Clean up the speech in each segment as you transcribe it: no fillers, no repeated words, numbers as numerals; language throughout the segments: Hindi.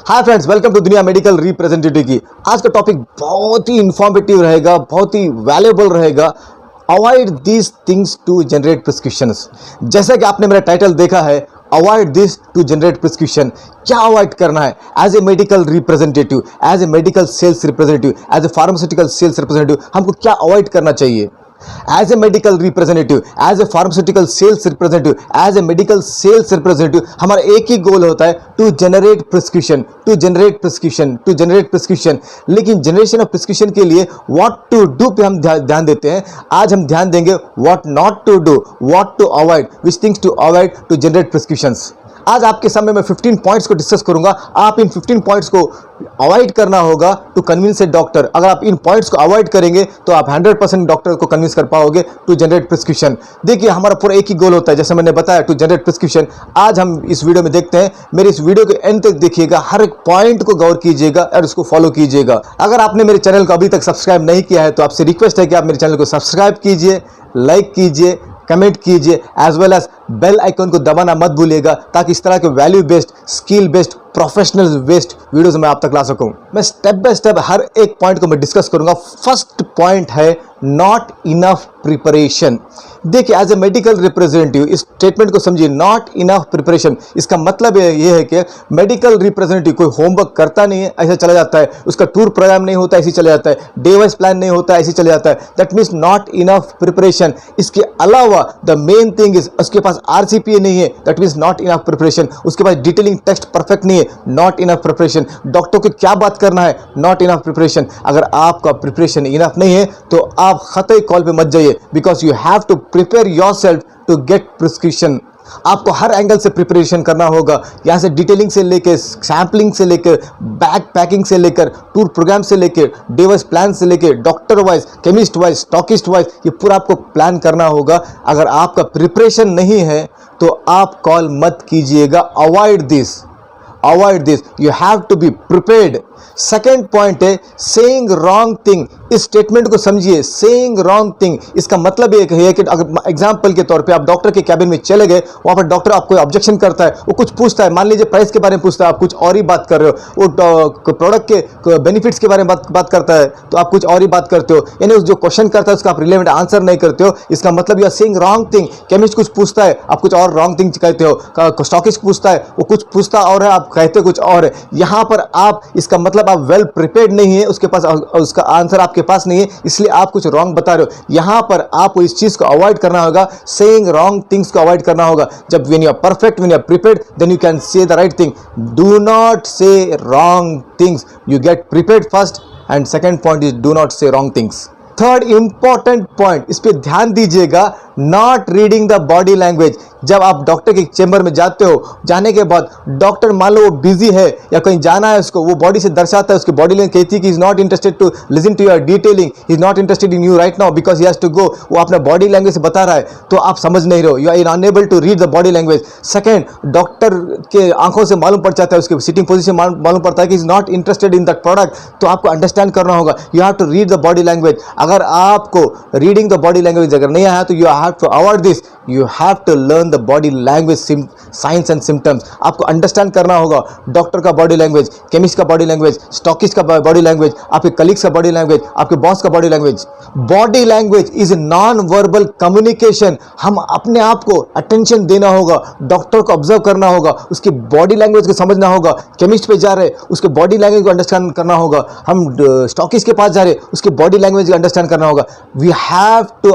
हाय फ्रेंड्स, वेलकम टू दुनिया मेडिकल रिप्रेजेंटेटिव की। आज का टॉपिक बहुत ही इंफॉर्मेटिव रहेगा, बहुत ही वैल्यूएबल रहेगा। Avoid these things to generate prescriptions. जैसा कि आपने मेरा टाइटल देखा है, avoid this to generate prescription. क्या अवॉइड करना है as a medical representative, as a medical sales representative, as a pharmaceutical sales representative? हमको क्या अवॉइड करना चाहिए as a medical representative, as a pharmaceutical sales representative, as a medical sales representative? हमारा एक ही गोल होता है, to generate prescription, to generate prescription, to generate prescription. लेकिन जनरेशन ऑफ प्रिस्क्रिप्शन के लिए व्हाट टू डू पे हम ध्यान देते हैं। आज हम ध्यान देंगे what not to do, what to avoid, which things to avoid to generate prescriptions. आज आपके सामने मैं 15 पॉइंट्स को डिस्कस करूंगा। आप इन 15 पॉइंट्स को अवॉइड करना होगा टू कन्विंस ए डॉक्टर। अगर आप इन पॉइंट्स को अवॉइड करेंगे तो आप 100% डॉक्टर को कन्विंस कर पाओगे टू जनरेट प्रिस्क्रिप्शन। देखिए, हमारा पूरा एक ही गोल होता है, जैसे मैंने बताया, टू जनरेट प्रिस्क्रिप्शन। आज हम इस वीडियो में देखते हैं। मेरे इस वीडियो के एंड तक देखिएगा, हर एक पॉइंट को गौर कीजिएगा और उसको फॉलो कीजिएगा। अगर आपने मेरे चैनल को अभी तक सब्सक्राइब नहीं किया है तो आपसे रिक्वेस्ट है कि आप मेरे चैनल को सब्सक्राइब कीजिए, लाइक कीजिए, कमेंट कीजिए, as well as bell icon को दबाना मत भूलिएगा, ताकि इस तरह के value based, skill based, professional based videos मैं आप तक ला सकूं। मैं स्टेप बाय स्टेप हर एक पॉइंट को मैं डिस्कस करूंगा। फर्स्ट पॉइंट है नॉट इनफ प्रिपरेशन। देखिए, एज ए मेडिकल रिप्रेजेंटेटिव इस स्टेटमेंट को समझिए, नॉट इनफ प्रिपरेशन। इसका मतलब ये है कि मेडिकल रिप्रेजेंटेटिव कोई होमवर्क करता नहीं है, ऐसे चला जाता है। उसका टूर प्रोग्राम नहीं होता, ऐसे चला जाता है। डे वाइज प्लान नहीं होता, ऐसे चला जाता है। That means not enough preparation. इसके अलावा द मेन थिंग इज उसके पास RCPA नहीं है, that means not enough preparation. उसके पास डिटेलिंग टेक्स्ट परफेक्ट नहीं है, नॉट इनफ प्रिपरेशन। डॉक्टर को क्या बात करना है, नॉट इनफ प्रिपरेशन। अगर आपका प्रिपरेशन इनफ नहीं है तो आप खतई कॉल पे मत जाइए, because you have to prepare yourself to get prescription. आपको हर एंगल से प्रिपरेशन करना होगा, यहाँ से डिटेलिंग से लेकर, सैम्पलिंग से लेकर, बैग पैकिंग से लेकर, टूर प्रोग्राम से लेकर, डे वाइज प्लान से लेकर, doctor wise, chemist wise, stockist wise, ये पूरा आपको प्लान करना होगा। अगर आपका प्रिपरेशन नहीं है तो आप कॉल मत कीजिएगा। Avoid this, avoid this, you have to be prepared. Second point है सेइंग रॉन्ग थिंग। इस स्टेटमेंट को समझिए, सेइंग रॉन्ग थिंग। इसका मतलब ये है कि अगर एग्जांपल के तौर पे आप डॉक्टर के कैबिन में चले गए, वहां पर डॉक्टर आपको ऑब्जेक्शन करता है, वो कुछ पूछता है, मान लीजिए प्राइस के बारे में पूछता है, आप कुछ और ही बात कर रहे हो। वो प्रोडक्ट के बेनिफिट्स के बारे में बात करता है तो आप कुछ और ही बात करते हो, यानी जो क्वेश्चन करता है उसका आप रिलेवेंट आंसर नहीं करते हो। इसका मतलब you are saying wrong thing. Chemist कुछ पूछता है, आप कुछ और रॉन्ग थिंग कहते हो। स्टॉकिस्ट पूछता है, वो कुछ पूछता और है, आप कहते कुछ और है। यहां पर आप, इसका मतलब आप वेल प्रिपेयर्ड नहीं है, उसके पास उसका आंसर आपके पास नहीं है, इसलिए आप कुछ रॉन्ग बता रहे हो। यहां पर आपको इस चीज को अवॉइड करना होगा, सेइंग रॉन्ग थिंग्स को अवॉइड करना होगा। जब when you are perfect, when you are prepared, then you can say the right thing. Do not say wrong things, you get prepared first, and second point is do not say wrong things. Third important point, इस पे ध्यान दीजिएगा, not reading the body language. जब आप डॉक्टर के चेंबर में जाते हो, जाने के बाद डॉक्टर मान लो वो बिजी है या कहीं जाना है उसको, वो बॉडी से दर्शाता है, उसकी बॉडी लैंग्वेज कहती है कि is not interested to listen to your detailing, is not interested in you right now because he has to go. वो अपने बॉडी लैंग्वेज से बता रहा है तो आप समझ नहीं रहे हो, you are unable to read the body language. Second, doctor के आंखों से मालूम पड़ जाता है, उसके सिटिंग पोजीशन मालूम पड़ता है कि is not interested in that product, तो आपको अंडरस्टैंड करना होगा, you have to read the body language. अगर आपको रीडिंग द बॉडी लैंग्वेज अगर नहीं आया तो you have to avoid this, you have to learn the body language science and symptoms. आपको अंडरस्टैंड करना होगा डॉक्टर का बॉडी लैंग्वेज, केमिस्ट का बॉडी लैंग्वेज, स्टॉकिस्ट का बॉडी लैंग्वेज, आपके कलीग्स का बॉडी लैंग्वेज, आपके बॉस का body language. Body language is non verbal communication. हम अपने आप को अटेंशन देना होगा, डॉक्टर को ऑब्जर्व करना होगा, उसकी बॉडी लैंग्वेज को समझना होगा। केमिस्ट पे जा रहे, उसके बॉडी लैंग्वेज को अंडरस्टैंड करना होगा। हम स्टॉकिस्ट के पास जा रहे, उसकी बॉडी लैंग्वेज को अंडरस्टैंड करना होगा। We have to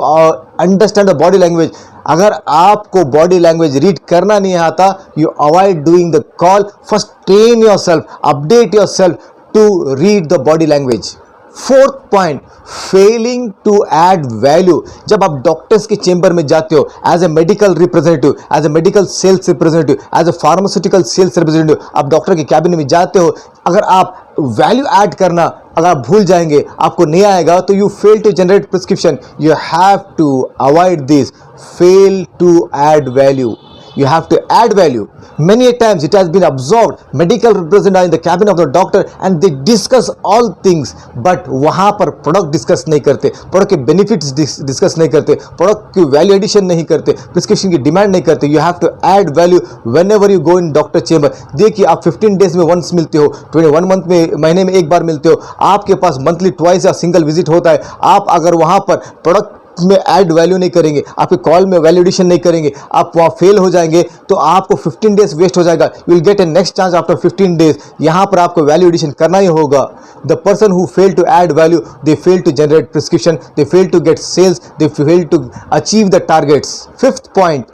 understand the body language. अगर आपको बॉडी लैंग्वेज रीड करना नहीं आता, you avoid doing the call. First train yourself, update yourself to read the body language. Fourth point, failing to add value. जब आप डॉक्टर्स के चेंबर में जाते हो as a medical representative, as a medical sales representative, as a pharmaceutical sales representative, आप डॉक्टर के कैबिन में जाते हो, अगर आप वैल्यू ऐड करना अगर आप भूल जाएंगे, आपको नहीं आएगा, तो you fail to generate prescription. You have to avoid this, fail to add value. you have to add value. Many a times it has been observed, medical representatives are in the cabin of the doctor and they discuss all things, but वहाँ पर प्रोडक्ट डिस्कस नहीं करते, प्रोडक्ट के बेनिफिट्स डिस्कस नहीं करते, प्रोडक्ट की वैल्यू एडिशन नहीं करते, प्रिस्क्रिप्शन की डिमांड नहीं करते. You have to add value whenever you go in doctor chamber. देखिए, आप 15 डेज में वंस मिलते हो, 21 मंथ में, महीने में एक बार मिलते हो, आपके पास मंथली ट्वाइस या सिंगल विजिट होता है. आप अगर वहाँ पर प्रोडक्ट में ऐड वैल्यू नहीं करेंगे, आपके कॉल में वैल्यू एडिशन नहीं करेंगे, आप वहाँ फेल हो जाएंगे, तो आपको 15 डेज वेस्ट हो जाएगा. You will get a next chance after 15 days. यहाँ पर आपको वैल्यू एडिशन करना ही होगा. The person who fail to add value, they fail to generate prescription, they fail to get sales, they fail to achieve the targets. Fifth point,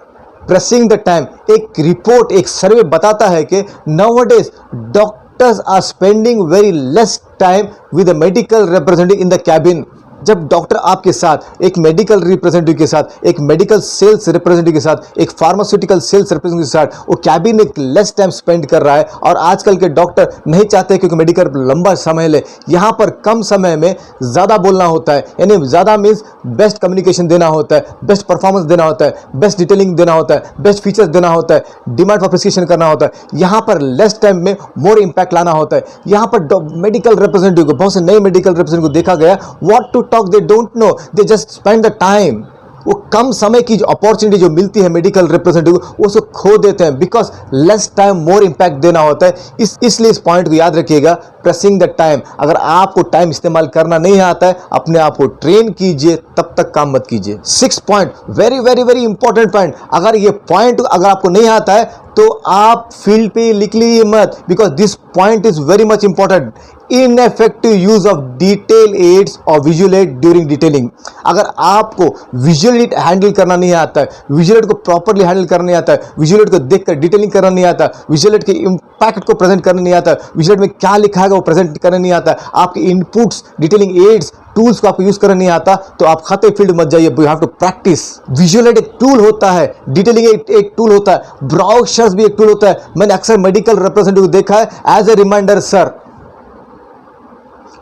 pressing the time. एक रिपोर्ट, एक सर्वे बताता है कि nowadays doctors are spending very less time with the medical representative in the cabin. जब डॉक्टर आपके साथ, एक मेडिकल रिप्रेजेंटेटिव के साथ, एक मेडिकल सेल्स रिप्रेजेंटेटिव के साथ, एक फार्मास्यूटिकल सेल्स रिप्रेजेंटेटिव के साथ वो कैबिन में लेस टाइम स्पेंड कर रहा है. और आजकल के डॉक्टर नहीं चाहते क्योंकि मेडिकल लंबा समय ले. यहाँ पर कम समय में ज़्यादा बोलना होता है, यानी ज़्यादा मीन्स बेस्ट कम्युनिकेशन देना होता है, बेस्ट परफॉर्मेंस देना होता है, बेस्ट डिटेलिंग देना होता है, बेस्ट फीचर्स देना होता है, डिमांड फॉर प्रिस्क्रिप्शन करना होता है. यहाँ पर लेस टाइम में मोर इम्पैक्ट लाना होता है. यहाँ पर मेडिकल रिप्रेजेंटेटिव को, बहुत से नए मेडिकल रिप्रेजेंटेटिव को देखा गया, what to talk they don't know, they just spend the time. वो कम समय की जो अपॉर्चुनिटी जो मिलती है मेडिकल रिप्रेजेंटेटिव को, वो उसको खो देते हैं, because less time more impact देना होता है. इसलिए इस पॉइंट को याद रखिएगा, प्रेसिंग द टाइम. अगर आपको टाइम इस्तेमाल करना नहीं आता है, अपने आप को ट्रेन कीजिए, तब तक काम मत कीजिए. 6 point, very very very important point. अगर ये पॉइंट अगर आपको नहीं आता है तो आप फील्ड पे लिख लीजिए मत, because this point is very much important. Ineffective use of detail aids और विजुअल एड ड्यूरिंग डिटेलिंग. अगर आपको विजुअल एड हैंडल करना नहीं आता है, विजुअल एड को प्रॉपर्ली हैंडल करना नहीं आता है, विजुअल एड को देखकर डिटेलिंग करना नहीं आता, विजुअल एड के इंपैक्ट को प्रेजेंट करना नहीं आता, विजुअल एड में क्या लिखा है वो प्रेजेंट करना नहीं आता, आपके इनपुट्स, डिटेलिंग एड्स, टूल्स को आपको यूज करना नहीं आता, तो आप खाते फील्ड मत जाइए. You have to practice. Visual aid एक टूल होता है, डिटेलिंग एक टूल होता है, ब्राउशर्स भी एक टूल होता है. मैंने अक्सर मेडिकल रिप्रेजेंटेटिव को देखा है, as a reminder sir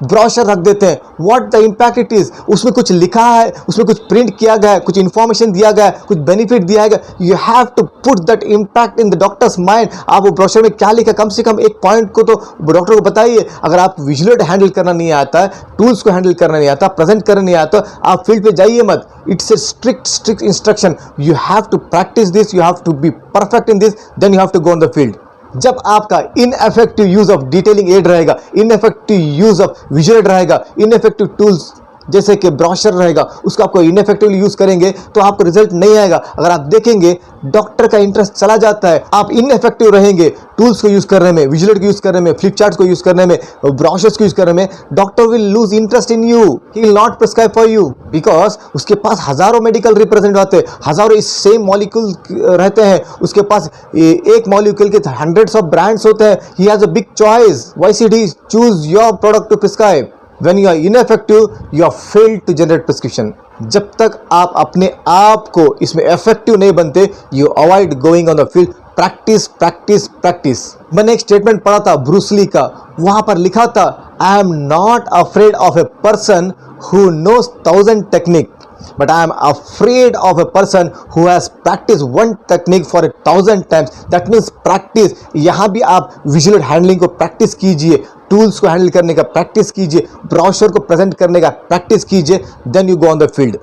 brochure रख देते हैं. What the impact it is, उसमें कुछ लिखा है, उसमें कुछ प्रिंट किया गया है, कुछ इंफॉर्मेशन दिया गया है, कुछ बेनिफिट दिया गया. You have to put that impact in the doctor's mind. आप वो ब्रोशर में क्या लिखा, कम से कम एक पॉइंट को तो डॉक्टर को बताइए. अगर आप विजुअल हैंडल करना नहीं आता है, टूल्स को हैंडल करना नहीं आता, प्रेजेंट करना नहीं आता, आप फील्ड पे जाइए मत. It's a strict instruction. You have to practice this, you have to be perfect in this, then you have to go on the field. जब आपका ineffective use of detailing aid रहेगा, ineffective use of visual aid रहेगा, इनएफेक्टिव टूल्स जैसे कि ब्रोशर रहेगा, उसको आपको इनएफेक्टिवली यूज करेंगे तो आपको रिजल्ट नहीं आएगा. अगर आप देखेंगे डॉक्टर का इंटरेस्ट चला जाता है, आप इनएफेक्टिव रहेंगे टूल्स को यूज करने में, विजुअल एड को यूज करने में, फ्लिप चार्ट को यूज करने में, ब्रोशर्स को यूज करने में, doctor will lose interest in you. He will not prescribe for you, because उसके पास हजारों मेडिकल रिप्रेजेंटेटिव आते हैं, हजारों इस सेम मॉलिक्यूल रहते हैं, उसके पास एक मॉलिक्यूल के हंड्रेड्स ऑफ ब्रांड्स होते हैं. He has a big choice. Why should he choose your product to prescribe? When you are ineffective, you are failed to generate prescription. जब तक आप अपने आप को इसमें इफेक्टिव नहीं बनते, you avoid going on the field. Practice practice practice. मैंने एक स्टेटमेंट पढ़ा था ब्रूस ली का, वहां पर लिखा था, I am not afraid of a person who knows 1000 technique, but I am afraid of a person who has practiced one technique for 1000 times. That means practice. यहाँ भी आप विजुअल हैंडलिंग को प्रैक्टिस कीजिए, टूल्स को हैंडल करने का प्रैक्टिस कीजिए, ब्राउशर को प्रेजेंट करने का प्रैक्टिस कीजिए, then you go on the field.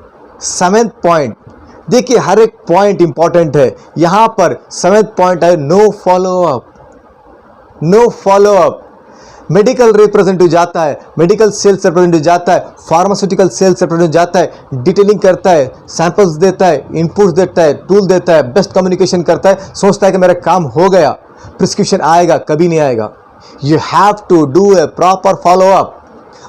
7th point, देखिए हर एक पॉइंट इंपॉर्टेंट है. यहाँ पर 7th पॉइंट है, no follow up. No follow up. Medical representative जाता है, मेडिकल सेल्स रिप्रेजेंटेटिव जाता है, फार्मास्यूटिकल सेल्स रिप्रेजेंटेटिव जाता है, डिटेलिंग करता है, सैंपल्स देता है, इनपुट्स देता है, टूल देता है, बेस्ट कम्युनिकेशन करता है, सोचता है कि मेरा काम हो गया, प्रिस्क्रिप्शन आएगा, कभी नहीं आएगा. You have to do a proper follow up.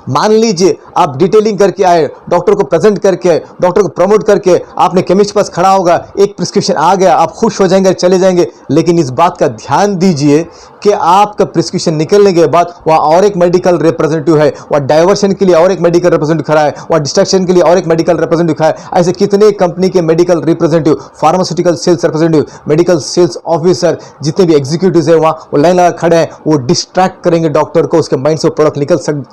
मान लीजिए आप डिटेलिंग करके आए, डॉक्टर को प्रेजेंट करके आए, डॉक्टर को प्रमोट करके आपने केमिस्ट के पास खड़ा होगा, एक प्रिस्क्रिप्शन आ गया, आप खुश हो जाएंगे, चले जाएंगे. लेकिन इस बात का ध्यान दीजिए कि आपका प्रिस्क्रिप्शन निकलने के बाद वहाँ और एक मेडिकल रिप्रेजेंटेटिव है, वहाँ डाइवर्शन के लिए और एक मेडिकल रिप्रेजेंटेटिव खड़ा है, वहाँ डिस्ट्रैक्शन के लिए और एक मेडिकल रिप्रेजेंटेटिव खड़ा है. ऐसे कितने कंपनी के medical representative, pharmaceutical sales representative, medical sales officer, जितने भी एग्जीक्यूटिव है वहाँ वो लाइन लगा खड़े हैं, वो डिस्ट्रैक्ट करेंगे डॉक्टर को, उसके माइंड से प्रोडक्ट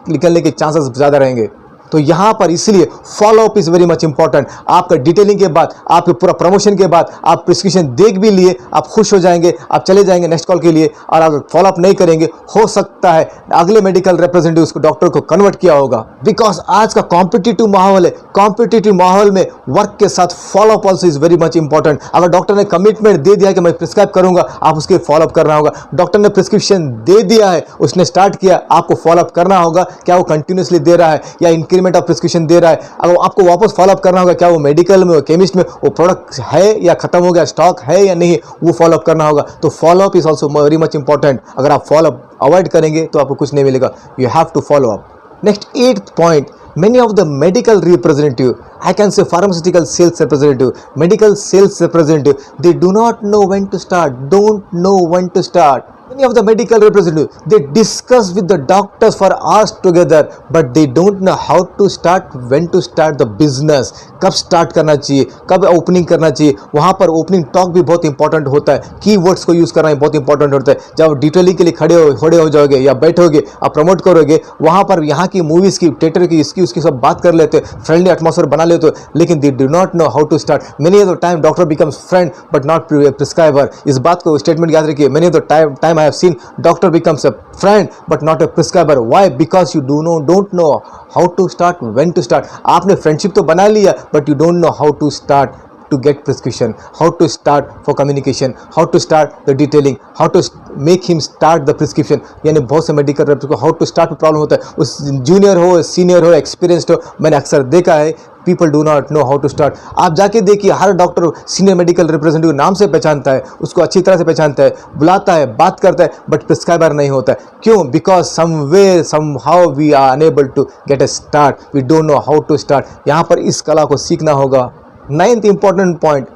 निकलने के चांसेस ज़्यादा रहेंगे. तो यहाँ पर इसलिए follow up is very much important. आपका डिटेलिंग के बाद, आपके पूरा प्रमोशन के बाद आप प्रिस्क्रिप्शन देख भी लिए, आप खुश हो जाएंगे, आप चले जाएंगे नेक्स्ट कॉल के लिए। और अगर फॉलो अप नहीं करेंगे, हो सकता है अगले मेडिकल रिप्रेजेंटेटिव उसको डॉक्टर को कन्वर्ट किया होगा। बिकॉज आज का कॉम्पिटिटिव माहौल है, कॉम्पिटिटिव माहौल में वर्क के साथ follow up also is very much important. अगर डॉक्टर ने कमिटमेंट दे दिया कि मैं प्रिस्क्राइब करूंगा, आप उसके फॉलो अप करना होगा। डॉक्टर ने प्रिस्क्रिप्शन दे दिया है, उसने स्टार्ट किया, आपको फॉलो अप करना होगा। क्या वो कंटिन्यूसली दे रहा है या इंक्रीमेंट ऑफ प्रिस्क्रिप्शन दे रहा है? अगर आपको वापस फॉलो अप करना होगा, क्या वो मेडिकल में, केमिस्ट में वो प्रोडक्ट है या खत्म हो गया, स्टॉक है या नहीं, वो फॉलो अप करना होगा। तो follow up is also very much important. अगर आप फॉलो अप अवॉइड करेंगे तो आपको कुछ नहीं मिलेगा। You have to follow up. Next, eighth point, many of the medical representative, I can say pharmaceutical sales representative, medical sales representative, they do not know when to start, don't know when to start. Many of the medical representatives, they discuss with the doctors for hours together, but they don't know how to start, when to start the business. कब स्टार्ट करना चाहिए, कब ओपनिंग करना चाहिए। वहाँ पर ओपनिंग टॉक भी बहुत इंपॉर्टेंट होता है, कीवर्ड्स को यूज़ करना बहुत इंपॉर्टेंट होता है। जब डिटेलिंग के लिए खड़े हो जाओगे या बैठोगे, आप प्रमोट करोगे, वहाँ पर यहाँ की मूवीज़ की, थिएटर की, इसकी उसकी सब बात कर लेते हैं, फ्रेंडली एटमॉस्फेयर बना लेते हो, लेकिन they do not know how to start. Many of the time doctor becomes friend but not prescriber. इस बात को स्टेटमेंट याद रखिए। Many of the time I have seen doctor becomes a friend but not a prescriber. Why? Because you don't know how to start, when to start. आपने फ्रेंडशिप तो बना लिया but you don't know how to start to get prescription, how to start for communication, how to start the detailing, how to make him start the prescription. यानी बहुत से मेडिकल रेप्स को how to start में प्रॉब्लम होता है। उस जूनियर हो, सीनियर हो, एक्सपीरियंस्ड हो, मैंने अक्सर देखा है people do not know how to start. आप जाके देखिए, हर डॉक्टर सीनियर मेडिकल रिप्रेजेंटेटिव नाम से पहचानता है, उसको अच्छी तरह से पहचानता है, बुलाता है, बात करता है, बट प्रिस्क्राइबर नहीं होता है। क्यों? Because somewhere somehow we are unable to get a start, we don't know how to start. यहाँ पर इस कला को सीखना होगा। Ninth important point,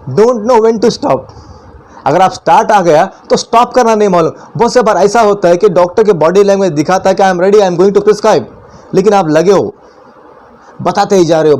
don't know when to stop. अगर आप स्टार्ट आ गया तो स्टॉप करना नहीं मालूम। बहुत से बार ऐसा होता है कि डॉक्टर के बॉडी लैंग्वेज दिखाता है कि I am ready, I am going to prescribe, लेकिन आप लगे हो, बताते ही जा रहे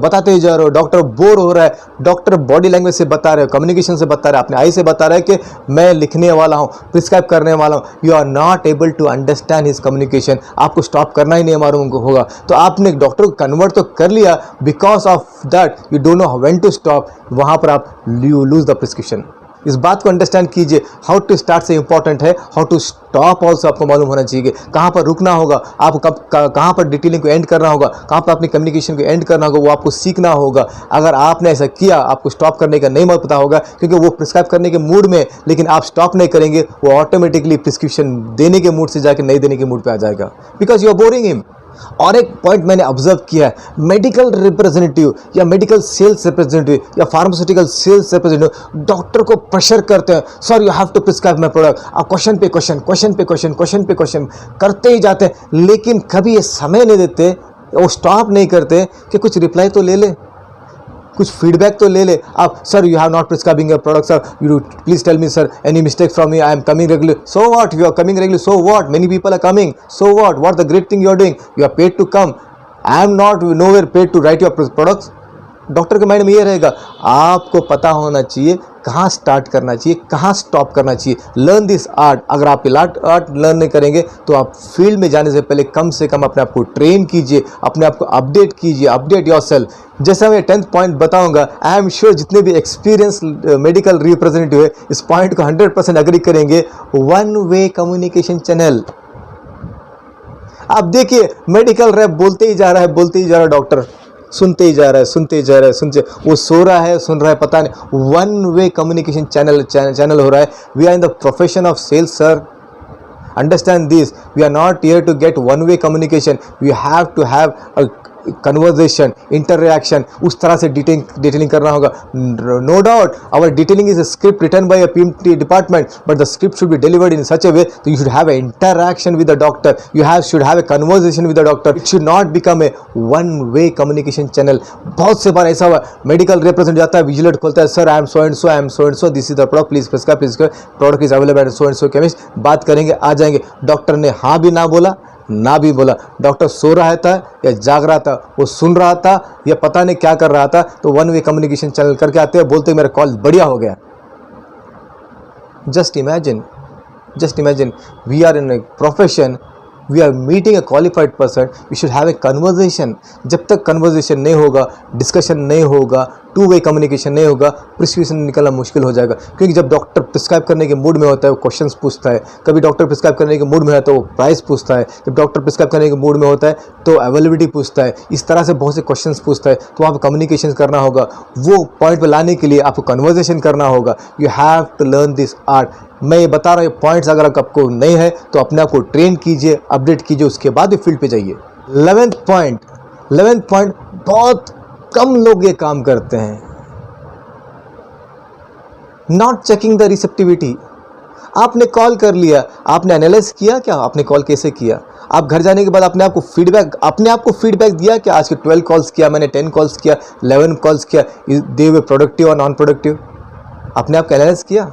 हो, डॉक्टर बोर हो रहा है, डॉक्टर बॉडी लैंग्वेज से बता रहे हो, कम्युनिकेशन से बता रहे हो, अपने आई से बता रहे हैं कि मैं लिखने वाला हूँ, प्रिस्क्राइब करने वाला हूँ। You are not able to understand his communication. आपको स्टॉप करना ही नहीं मालूम होगा। तो आपने डॉक्टर को कन्वर्ट तो कर लिया, because of that you don't know when to stop. वहाँ पर आप यू लूज द प्रिस्क्रिप्शन। इस बात को अंडरस्टैंड कीजिए। हाउ टू स्टार्ट से इंपॉर्टेंट है, हाउ टू स्टॉप ऑल्सो आपको मालूम होना चाहिए कि कहाँ पर रुकना होगा, आप कहाँ पर डिटेलिंग को एंड करना होगा, कहाँ पर अपनी कम्युनिकेशन को एंड करना होगा, वो आपको सीखना होगा। अगर आपने ऐसा किया, आपको स्टॉप करने का नहीं पता होगा, क्योंकि वो प्रिस्क्राइब करने के मूड में, लेकिन आप स्टॉप नहीं करेंगे, वो ऑटोमेटिकली प्रिस्क्रिप्शन देने के मूड से जाकर नहीं देने के मूड पर आ जाएगा, because you are boring him. और एक पॉइंट मैंने ऑब्जर्व किया है, मेडिकल रिप्रेजेंटेटिव या मेडिकल सेल्स रिप्रेजेंटेटिव या फार्मास्यूटिकल सेल्स रिप्रेजेंटेटिव डॉक्टर को प्रेशर करते हैं, sir you have to prescribe my product. आप क्वेश्चन पे क्वेश्चन करते ही जाते हैं, लेकिन कभी ये समय नहीं देते, वो स्टॉप नहीं करते कि कुछ रिप्लाई तो ले ले, कुछ फीडबैक तो ले ले। आप sir you have not prescribing your product sir, you please tell me sir any mistake from me, I am coming regular. So what, you are coming regular, so what, many people are coming, so what the great thing you are doing, you are paid to come, I am not nowhere paid to write your products. Doctor के माइंड में ये रहेगा। आपको पता होना चाहिए कहाँ स्टार्ट करना चाहिए, कहाँ स्टॉप करना चाहिए। Learn this art. अगर आप आर्ट लर्न नहीं करेंगे तो आप फील्ड में जाने से पहले कम से कम अपने आप को ट्रेन कीजिए, अपने आप को अपडेट कीजिए, अपडेट योरसेल्फ। जैसा मैं 10th पॉइंट बताऊंगा, आई एम श्योर जितने भी एक्सपीरियंस मेडिकल रिप्रेजेंटेटिव है इस पॉइंट को 100% एग्री करेंगे। One way communication channel. आप देखिए, मेडिकल रैप बोलते ही जा रहा है, डॉक्टर सुनते ही जा रहा है, वो सो रहा है, सुन रहा है, पता नहीं। वन वे कम्युनिकेशन चैनल हो रहा है। We are in the profession of sales sir, understand this. We are not here to get one way communication, we have to have a conversation, interaction. उस तरह से डिटेलिंग करना होगा। No doubt our detailing is a script written by a PMT department, but the script should be delivered in such a way you should have a interaction with the doctor, should have a conversation with the doctor. It should not become a one way communication channel. बहुत से बार ऐसा हुआ, मेडिकल रिप्रेजेंट जाता है, विजिलेट खोलता है, sir I am so and so, this is the product, please prescribe, product is available at so and so chemist. बात करेंगे, आ जाएंगे। डॉक्टर ने हाँ भी ना बोला, ना भी बोला। डॉक्टर सो रहा था या जाग रहा था, वो सुन रहा था या पता नहीं क्या कर रहा था। तो वन वे कम्युनिकेशन चैनल करके आते हैं, बोलते मेरा कॉल बढ़िया हो गया। Just imagine we are in a profession we are meeting a qualified person, we should have a conversation. जब तक कन्वर्जेशन नहीं होगा, डिस्कशन नहीं होगा, टू वे कम्युनिकेशन नहीं होगा, प्रिस्क्रिप्शन निकलना मुश्किल हो जाएगा. क्योंकि जब डॉक्टर प्रिस्क्राइब करने के मूड में होता है वो क्वेश्चंस पूछता है, कभी डॉक्टर प्रिस्क्राइब करने के मूड में है तो वो प्राइस पूछता है, जब डॉक्टर प्रिस्क्राइब करने के मूड में होता है तो अवेलेबिलिटी पूछता है. इस तरह से बहुत से क्वेश्चंस पूछता है. तो वहाँ पर कम्युनिकेशन करना होगा. वो पॉइंट पर लाने के लिए आपको कन्वर्जेशन करना होगा. You have to learn this art. मैं ये बता रहा हूँ पॉइंट्स, अगर आपको नहीं है तो अपने आप को ट्रेन कीजिए, अपडेट कीजिए, उसके बाद फील्ड पे जाइए. 11th पॉइंट बहुत कम लोग ये काम करते हैं. Not checking the receptivity. आपने कॉल कर लिया, आपने एनालाइज किया क्या आपने कॉल कैसे किया? आप घर जाने के बाद अपने आप को फीडबैक दिया क्या? आज के 12 कॉल्स किया मैंने, 10 कॉल्स किया, 11 कॉल्स किया, दे वे प्रोडक्टिव और नॉन प्रोडक्टिव? आपने आप एनालाइज किया?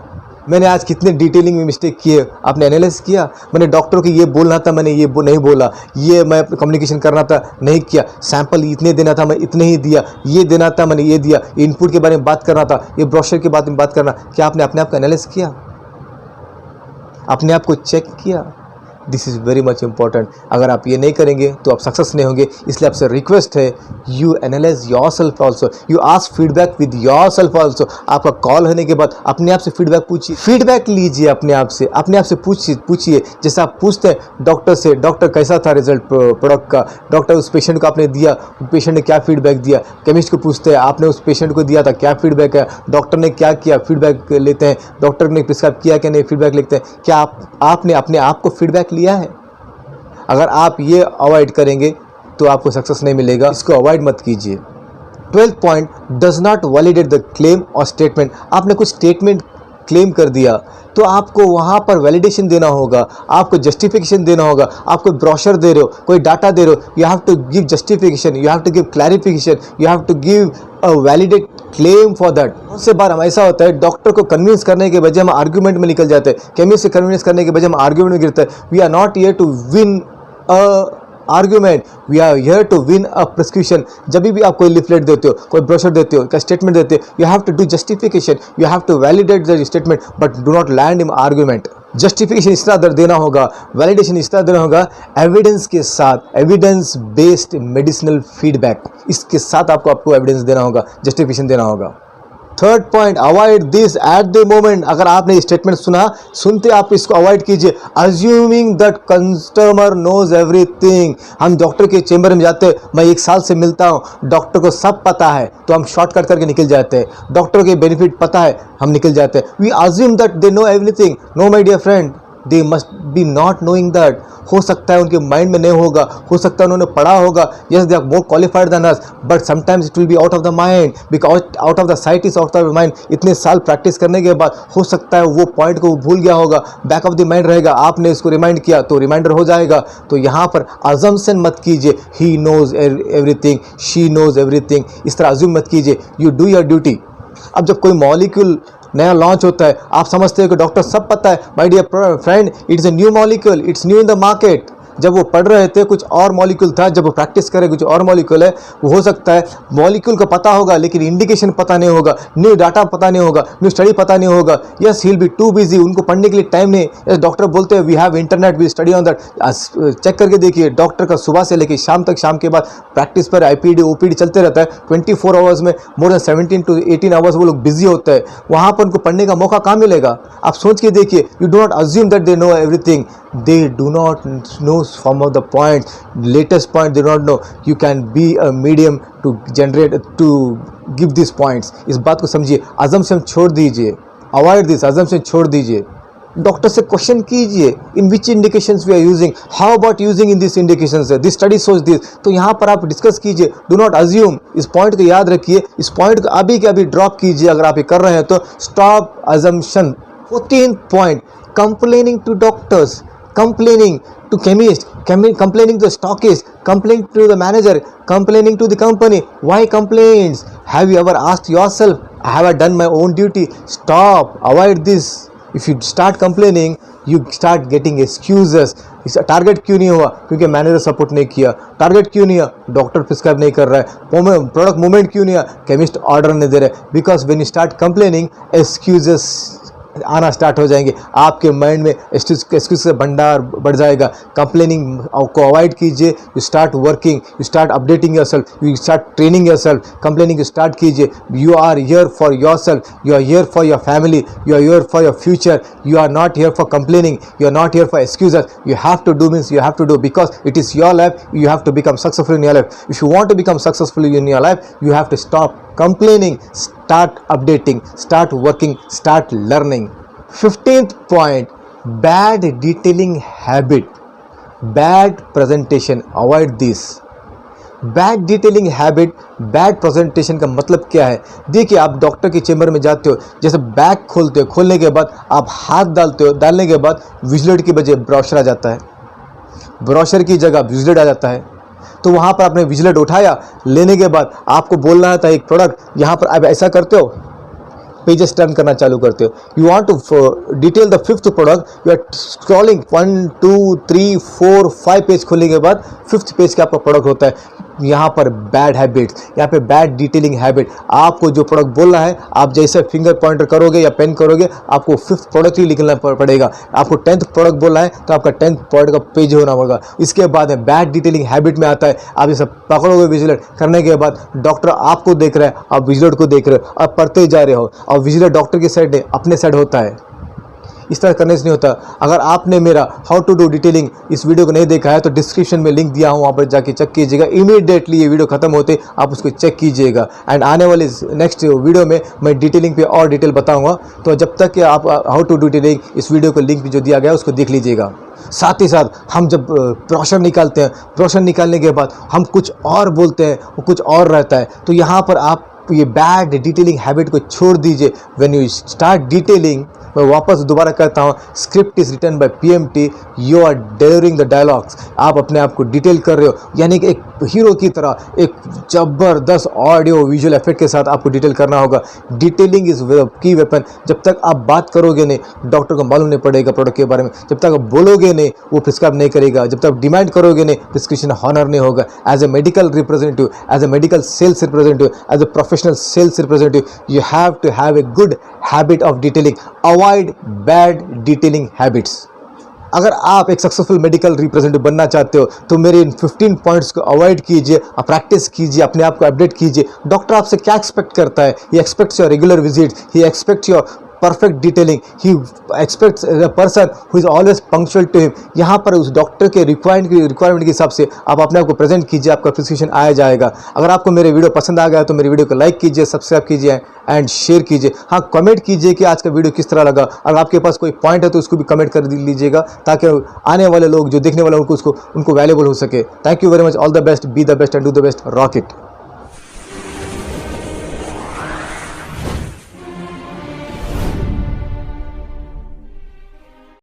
मैंने आज कितने डिटेलिंग में मिस्टेक किए, आपने एनालाइज किया? मैंने डॉक्टर को ये बोलना था, मैंने ये नहीं बोला, ये मैं कम्युनिकेशन करना था, नहीं किया. सैंपल इतने देना था, मैं इतने ही दिया. ये देना था, मैंने ये दिया. इनपुट के बारे में बात करना था, ये ब्रोशर के बारे में बात करना. क्या आपने अपने आप को एनालाइज किया? अपने आप को चेक किया? This is very much important. अगर आप ये नहीं करेंगे तो आप सक्सेस नहीं होंगे. इसलिए आपसे रिक्वेस्ट है, you analyse your self also, you ask feedback with your self also. आपका कॉल होने के बाद अपने आप से फीडबैक पूछिए, फीडबैक लीजिए अपने आप से पूछिए. जैसे आप पूछते हैं डॉक्टर से, डॉक्टर कैसा था रिजल्ट प्रोडक्ट का, डॉक्टर उस पेशेंट को आपने दिया, पेशेंट ने क्या फीडबैक दिया. केमिस्ट को पूछते हैं आपने उस पेशेंट को दिया था, क्या फीडबैक है, डॉक्टर ने क्या किया, फीडबैक लेते हैं. डॉक्टर ने प्रिस्क्राइब किया कि नहीं, फीडबैक लिखते हैं. क्या आपने अपने आप को फीडबैक लिया है? अगर आप ये अवॉइड करेंगे तो आपको सक्सेस नहीं मिलेगा. इसको अवॉइड मत कीजिए. 12th point, does not validate the claim और स्टेटमेंट. आपने कुछ स्टेटमेंट क्लेम कर दिया तो आपको वहाँ पर वैलिडेशन देना होगा, आपको जस्टिफिकेशन देना होगा. आप कोई ब्रोशर दे रहे हो, कोई डाटा दे रहे हो, you have to give justification, you have to give clarification, you have to give a validate claim for that. बहुत से बार हम ऐसा होता है, डॉक्टर को कन्विंस करने के बजाय हम आर्ग्यूमेंट में निकल जाते हैं, केमिस्ट से कन्विंस करने के बजाय हम आर्ग्यूमेंट में गिरते हैं. We are not here to win argument, we are here to win a prescription. जब भी आप कोई लिफलेट देते हो, कोई ब्रोशर देते हो, कोई स्टेटमेंट देते हो, you have to do justification, you have to validate the statement, but do not land in argument. Justification इस तरह देना होगा, वैलिडेशन इस तरह देना होगा, एविडेंस के साथ, एविडेंस बेस्ड मेडिसिनल फीडबैक, इसके साथ आपको एविडेंस देना होगा, जस्टिफिकेशन देना होगा. 3rd point, avoid this at the moment. अगर आपने स्टेटमेंट सुनते आप इसको अवॉइड कीजिए. Assuming that customer knows everything. हम डॉक्टर के चेंबर में जाते हैं, मैं 1 साल से मिलता हूँ, डॉक्टर को सब पता है, तो हम शॉर्टकट करके निकल जाते हैं. डॉक्टर के बेनिफिट पता है, हम निकल जाते हैं. We assume that they know everything. No my dear friend, they must be not knowing that. हो सकता है उनके माइंड में नहीं होगा, हो सकता है उन्होंने पढ़ा होगा, yes they are more qualified than us, but sometimes it will be out of the mind, because out of the sight is out of the mind. इतने साल प्रैक्टिस करने के बाद हो सकता है वो पॉइंट को भूल गया होगा, बैक ऑफ द माइंड रहेगा. आपने इसको रिमाइंड किया तो रिमाइंडर हो जाएगा. तो यहाँ पर अजम्पशन मत कीजिए, he knows everything, she knows everything, इस तरह अज्यूम मत कीजिए. You do your duty. अब जब कोई मॉलिक्यूल नया लॉन्च होता है, आप समझते हो कि डॉक्टर सब पता है. My dear friend, it's a new molecule, it's new in the market. जब वो पढ़ रहे थे कुछ और मॉलिक्यूल था, जब वो प्रैक्टिस करे कुछ और मॉलिक्यूल है. वो हो सकता है मॉलिक्यूल को पता होगा लेकिन इंडिकेशन पता नहीं होगा, न्यू डाटा पता नहीं होगा, न्यू स्टडी पता नहीं होगा. Yes, he will be too busy, उनको पढ़ने के लिए टाइम नहीं. यस, डॉक्टर बोलते हैं we have internet, we study on that. Check करके देखिए, डॉक्टर का सुबह से लेकर शाम तक, शाम के बाद प्रैक्टिस पर IPD OPD चलते रहता है. 24 आवर्स में मोर देन 17 to 18 आवर्स वो लोग बिजी होते हैं. वहाँ पर उनको पढ़ने का मौका कहाँ मिलेगा? आप सोच के देखिए. You do not assume that they know everything. They do not know some of the points, latest point they do not know. You can be a medium to generate, to give these points. इस बात को समझिए. assumption छोड़ दीजिए, avoid this assumption छोड़ दीजिए. डॉक्टर से क्वेश्चन कीजिए, in which indications we are using, how about using in this indications, this study such this. तो यहाँ पर आप डिस्कस कीजिए. Do not assume. इस पॉइंट को याद रखिए, इस पॉइंट को अभी के अभी ड्रॉप कीजिए. अगर आप ये कर रहे हैं तो stop assumption. 14th point, complaining to doctors, complaining to chemist, complaining to the stockist, complaining to the manager, complaining to the company. Why complaints? Have you ever asked yourself, have I done my own duty? Stop, avoid this. If you start complaining, you start getting excuses. इसका टारगेट क्यों नहीं हुआ? क्योंकि मैनेजर सपोर्ट नहीं किया. टारगेट क्यों नहीं हुआ? डॉक्टर प्रिस्क्राइब नहीं कर रहा है. प्रोडक्ट मूवमेंट क्यों नहीं हुआ? केमिस्ट ऑर्डर नहीं दे रहे. Because when you start complaining, excuses आना स्टार्ट हो जाएंगे, आपके माइंड में एक्सक्यूज का भंडार बढ़ जाएगा। कंप्लेनिंग को अवॉइड कीजिए, you start working, you start updating yourself, you start training yourself. Complaining start कीजिए, you are here for yourself, you are here for your family, you are here for your future, you are not here for complaining, you are not here for excuses. You have to do means you have to do because it is your life. You have to become successful in your life. If you want to become successful in your life, you have to stop complaining, start updating, start working, start learning. 15th point, bad detailing habit, bad presentation. Avoid this. Bad detailing habit, bad presentation का मतलब क्या है? देखिए, आप डॉक्टर के चेम्बर में जाते हो, जैसे बैग खोलते हो, खोलने के बाद आप हाथ डालते हो, डालने के बाद विजिलेट की बजाय ब्रोशर आ जाता है, ब्रोशर की जगह विजिलेट आ जाता है। तो वहाँ पर आपने विजिलेट उठाया, लेने के बाद आपको बोलना था एक प्रोडक्ट, यहाँ पर आप ऐसा करते हो, पेजेस टर्न करना चालू करते हो। You want to detail the 5th product, you are scrolling 1 2 3 4 5 page खोलने के बाद 5th पेज का आपका प्रोडक्ट होता है। यहाँ पर बैड हैबिट्स, यहाँ पे बैड डिटेलिंग हैबिट। आपको जो प्रोडक्ट बोलना है, आप जैसे फिंगर पॉइंटर करोगे या पेन करोगे, आपको 5th प्रोडक्ट ही लिखना पड़ेगा। आपको 10th प्रोडक्ट बोलना है तो आपका 10th प्रोडक्ट का पेज होना होगा। इसके बाद में बैड डिटेलिंग हैबिट में आता है, आप जैसे पकड़ोगे विजिलेट करने के बाद, डॉक्टर आपको देख रहा है, आप विजिलेट को देख रहे हो, आप पढ़ते जा रहे हो, और विजिलेट डॉक्टर की साइड नहीं, अपने साइड होता है। इस तरह करने से नहीं होता। अगर आपने मेरा हाउ टू डू डिटेलिंग इस वीडियो को नहीं देखा है तो डिस्क्रिप्शन में लिंक दिया हूँ, वहाँ पर जाके चेक कीजिएगा। इमीडिएटली ये वीडियो खत्म होते आप उसको चेक कीजिएगा। एंड आने वाले नेक्स्ट वीडियो में मैं डिटेलिंग पे और डिटेल बताऊँगा। तो जब तक कि आप हाउ टू डू डिटेलिंग इस वीडियो को लिंक जो दिया गया है उसको देख लीजिएगा। साथ ही साथ हम जब ब्रोशर निकालते हैं, ब्रोशर निकालने के बाद हम कुछ और बोलते हैं, वो कुछ और रहता है। तो यहाँ पर आप ये बैड डिटेलिंग हैबिट को छोड़ दीजिए। व्हेन यू स्टार्ट डिटेलिंग, मैं वापस दोबारा कहता हूँ, script is written by PMT, you are delivering the dialogues. आप अपने आप को डिटेल कर रहे हो, यानी कि एक हीरो की तरह एक जबरदस्त ऑडियो विजुअल इफेक्ट के साथ आपको डिटेल करना होगा। डिटेलिंग इज की वेपन। जब तक आप बात करोगे नहीं, डॉक्टर को मालूम नहीं पड़ेगा प्रोडक्ट के बारे में। जब तक आप बोलोगे नहीं, वो प्रिस्क्राइब नहीं करेगा। जब तक डिमांड करोगे नहीं, प्रिस्क्रिप्शन हॉनर नहीं होगा। As a medical representative, as a medical sales representative, as a professional sales representative, you have to have a good habit of detailing. Avoid bad detailing habits. अगर आप एक सक्सेसफुल मेडिकल रिप्रेजेंटेटिव बनना चाहते हो तो मेरे इन 15 पॉइंट्स को अवॉइड कीजिए, प्रैक्टिस कीजिए, अपने आप को अपडेट कीजिए। डॉक्टर आपसे क्या एक्सपेक्ट करता है? He expects your regular visit, he expects your perfect detailing, he expects a person who is always punctual to him. यहाँ पर उस डॉक्टर के रिक्वायरमेंट के हिसाब से आप अपने आप को प्रेजेंट कीजिए, आपका प्रिस्क्रिप्शन आया जाएगा। अगर आपको मेरे वीडियो पसंद आ गया तो मेरे वीडियो को लाइक कीजिए, सब्सक्राइब कीजिए एंड शेयर कीजिए। हाँ, कमेंट कीजिए कि आज का वीडियो किस तरह लगा। अगर आपके पास कोई पॉइंट है तो उसको भी कमेंट कर लीजिएगा, ताकि आने वाले लोग जो देखने वाले उनको वैल्यूबल हो सके। Thank you very much, all the best, be the best and do the best, rock it.